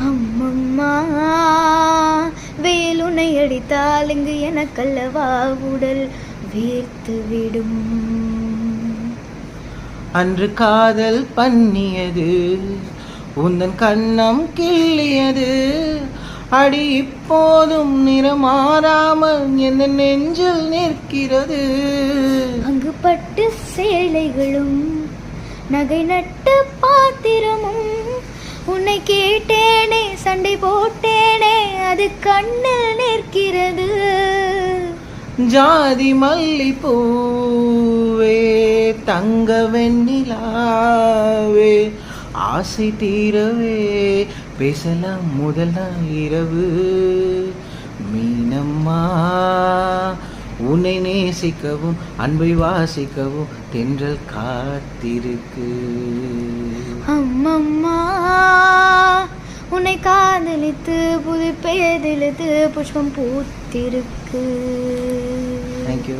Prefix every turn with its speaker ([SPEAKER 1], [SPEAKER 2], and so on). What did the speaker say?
[SPEAKER 1] அம்மம்மா வெயில் உன்னை அடித்தால் இங்கு எனக்கல்லவா உடல் வேர்த்து விடும்.
[SPEAKER 2] அன்று காதல் பண்ணியது உந்தன் கண்ணம் கிள்ளியது. அடி இப்போதும் நிறமாறாமல் எந்த நெஞ்சில் நிற்கிறது.
[SPEAKER 1] அங்கு பட்டு சேலைகளும் நகை நட்டு பாத்திரமும் உன்னை கேட்டேனே சண்டை போட்டேனே அது கண்ணில் நிற்கிறது.
[SPEAKER 2] ஜாதி மல்லி பூவே தங்க வெண்ணிலாவே ஆசை தீரவே பேசலாம் முதல் நாள் இரவு. மீனம்மா உன்னை நேசிக்கவும் அன்பை வாசிக்கவும் தென்றல் காத்திருக்கு.
[SPEAKER 1] அம்மம்மா உன்னை காதலித்து புது பெயரிழுத்து புஷ்பம் பூத்திருக்கு.
[SPEAKER 2] தேங்க்யூ.